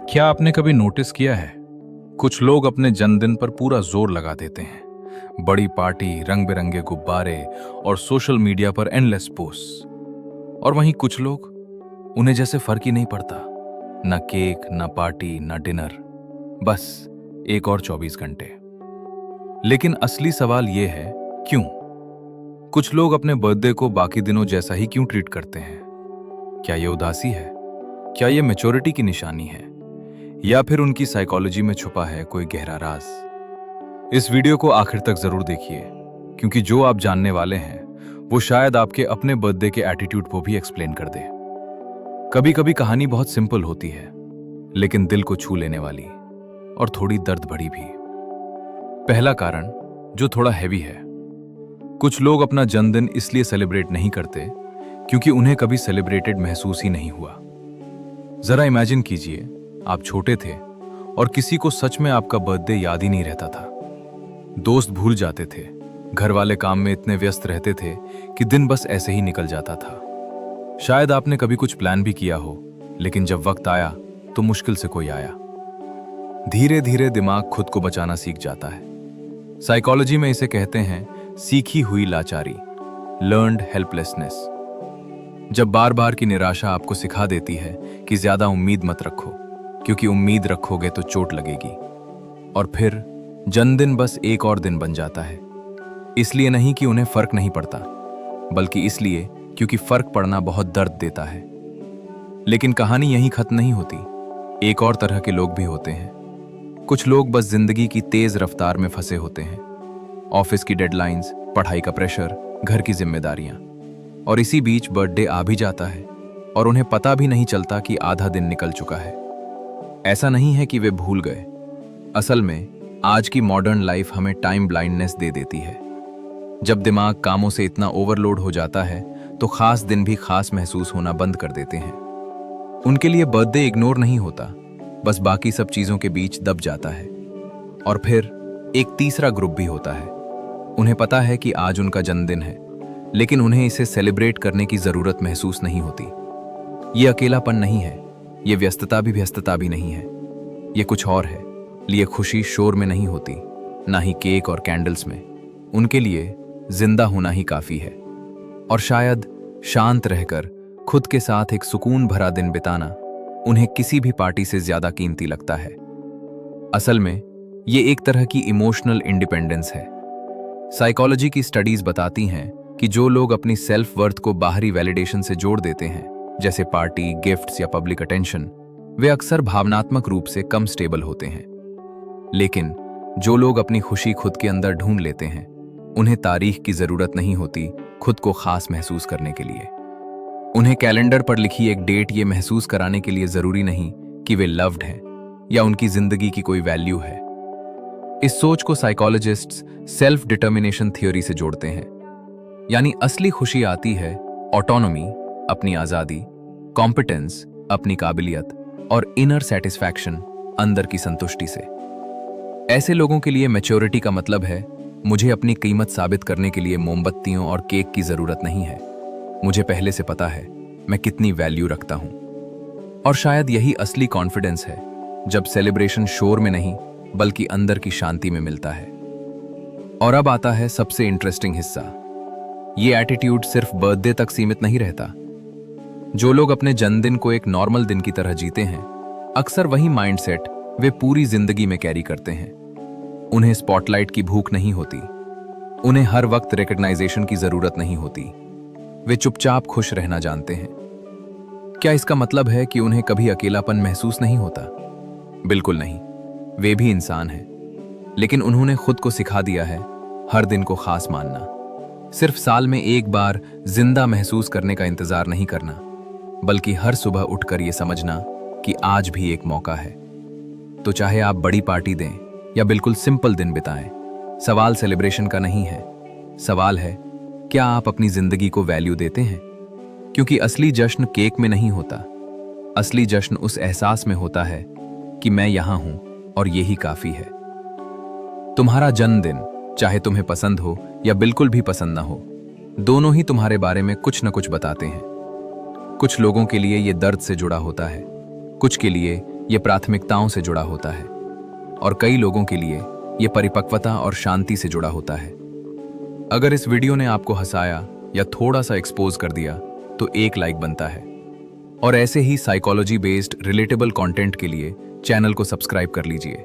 क्या आपने कभी नोटिस किया है, कुछ लोग अपने जन्मदिन पर पूरा जोर लगा देते हैं। बड़ी पार्टी, रंग बिरंगे गुब्बारे और सोशल मीडिया पर एंडलेस पोस्ट। और वहीं कुछ लोग, उन्हें जैसे फर्क ही नहीं पड़ता। ना केक, ना पार्टी, ना डिनर, बस एक और 24 घंटे। लेकिन असली सवाल यह है, क्यों कुछ लोग अपने बर्थडे को बाकी दिनों जैसा ही क्यों ट्रीट करते हैं? क्या यह उदासी है? क्या यह मैच्योरिटी की निशानी है? या फिर उनकी साइकोलॉजी में छुपा है कोई गहरा राज? इस वीडियो को आखिर तक जरूर देखिए, क्योंकि जो आप जानने वाले हैं वो शायद आपके अपने बर्थडे के एटीट्यूड को भी एक्सप्लेन कर दे। कभी कभी कहानी बहुत सिंपल होती है, लेकिन दिल को छू लेने वाली और थोड़ी दर्द भरी भी। पहला कारण जो थोड़ा हैवी है, कुछ लोग अपना जन्मदिन इसलिए सेलिब्रेट नहीं करते क्योंकि उन्हें कभी सेलिब्रेटेड महसूस ही नहीं हुआ। जरा इमेजिन कीजिए, आप छोटे थे और किसी को सच में आपका बर्थडे याद ही नहीं रहता था। दोस्त भूल जाते थे, घर वाले काम में इतने व्यस्त रहते थे कि दिन बस ऐसे ही निकल जाता था। शायद आपने कभी कुछ प्लान भी किया हो, लेकिन जब वक्त आया तो मुश्किल से कोई आया। धीरे धीरे दिमाग खुद को बचाना सीख जाता है। साइकोलॉजी में इसे कहते हैं सीखी हुई लाचारी, लर्न्ड हेल्पलेसनेस। जब बार बार की निराशा आपको सिखा देती है कि ज्यादा उम्मीद मत रखो, क्योंकि उम्मीद रखोगे तो चोट लगेगी। और फिर जन्मदिन बस एक और दिन बन जाता है। इसलिए नहीं कि उन्हें फर्क नहीं पड़ता, बल्कि इसलिए क्योंकि फर्क पड़ना बहुत दर्द देता है। लेकिन कहानी यहीं खत्म नहीं होती। एक और तरह के लोग भी होते हैं। कुछ लोग बस जिंदगी की तेज रफ्तार में फंसे होते हैं। ऑफिस की डेडलाइंस, पढ़ाई का प्रेशर, घर की जिम्मेदारियां, और इसी बीच बर्थडे आ भी जाता है और उन्हें पता भी नहीं चलता कि आधा दिन निकल चुका है। ऐसा नहीं है कि वे भूल गए। असल में आज की मॉडर्न लाइफ हमें टाइम ब्लाइंडनेस दे देती है। जब दिमाग कामों से इतना ओवरलोड हो जाता है तो खास दिन भी खास महसूस होना बंद कर देते हैं। उनके लिए बर्थडे इग्नोर नहीं होता, बस बाकी सब चीजों के बीच दब जाता है। और फिर एक तीसरा ग्रुप भी होता है। उन्हें पता है कि आज उनका जन्मदिन है, लेकिन उन्हें इसे सेलिब्रेट करने की जरूरत महसूस नहीं होती। ये अकेलापन नहीं है, ये व्यस्तता भी नहीं है, ये कुछ और है। लिए खुशी शोर में नहीं होती, ना ही केक और कैंडल्स में। उनके लिए जिंदा होना ही काफी है। और शायद शांत रहकर खुद के साथ एक सुकून भरा दिन बिताना उन्हें किसी भी पार्टी से ज्यादा कीमती लगता है। असल में ये एक तरह की इमोशनल इंडिपेंडेंस है। साइकोलॉजी की स्टडीज बताती हैं कि जो लोग अपनी सेल्फ वर्थ को बाहरी वैलिडेशन से जोड़ देते हैं, जैसे पार्टी, गिफ्ट्स या पब्लिक अटेंशन, वे अक्सर भावनात्मक रूप से कम स्टेबल होते हैं। लेकिन जो लोग अपनी खुशी खुद के अंदर ढूंढ लेते हैं, उन्हें तारीख की जरूरत नहीं होती खुद को खास महसूस करने के लिए। उन्हें कैलेंडर पर लिखी एक डेट ये महसूस कराने के लिए जरूरी नहीं कि वे लव्ड हैं या उनकी जिंदगी की कोई वैल्यू है। इस सोच को साइकोलॉजिस्ट्स सेल्फ डिटर्मिनेशन थ्योरी से जोड़ते हैं। यानी असली खुशी आती है ऑटोनॉमी, अपनी आजादी, कॉम्पिटेंस, अपनी काबिलियत, और इनर सेटिस्फैक्शन, अंदर की संतुष्टि से। ऐसे लोगों के लिए मैच्योरिटी का मतलब है, मुझे अपनी कीमत साबित करने के लिए मोमबत्तियों और केक की जरूरत नहीं है। मुझे पहले से पता है मैं कितनी वैल्यू रखता हूं। और शायद यही असली कॉन्फिडेंस है, जब सेलिब्रेशन शोर में नहीं बल्कि अंदर की शांति में मिलता है। और अब आता है सबसे इंटरेस्टिंग हिस्सा। ये एटीट्यूड सिर्फ बर्थडे तक सीमित नहीं रहता। जो लोग अपने जन्मदिन को एक नॉर्मल दिन की तरह जीते हैं, अक्सर वही माइंडसेट वे पूरी जिंदगी में कैरी करते हैं। उन्हें स्पॉटलाइट की भूख नहीं होती, उन्हें हर वक्त रिकॉग्नाइजेशन की जरूरत नहीं होती। वे चुपचाप खुश रहना जानते हैं। क्या इसका मतलब है कि उन्हें कभी अकेलापन महसूस नहीं होता? बिल्कुल नहीं। वे भी इंसान हैं, लेकिन उन्होंने खुद को सिखा दिया है हर दिन को खास मानना। सिर्फ साल में एक बार जिंदा महसूस करने का इंतजार नहीं करना, बल्कि हर सुबह उठकर यह समझना कि आज भी एक मौका है। तो चाहे आप बड़ी पार्टी दें या बिल्कुल सिंपल दिन बिताएं, सवाल सेलिब्रेशन का नहीं है। सवाल है, क्या आप अपनी जिंदगी को वैल्यू देते हैं? क्योंकि असली जश्न केक में नहीं होता। असली जश्न उस एहसास में होता है कि मैं यहां हूं और यही काफी है। तुम्हारा जन्मदिन, चाहे तुम्हें पसंद हो या बिल्कुल भी पसंद ना हो, दोनों ही तुम्हारे बारे में कुछ न कुछ बताते हैं। कुछ लोगों के लिए ये दर्द से जुड़ा होता है, कुछ के लिए ये प्राथमिकताओं से जुड़ा होता है और कई लोगों के लिए ये परिपक्वता और शांति से जुड़ा होता है। अगर इस वीडियो ने आपको हंसाया या थोड़ा सा एक्सपोज कर दिया तो एक लाइक बनता है। और ऐसे ही साइकोलॉजी बेस्ड रिलेटेबल कंटेंट के लिए चैनल को सब्सक्राइब कर लीजिए।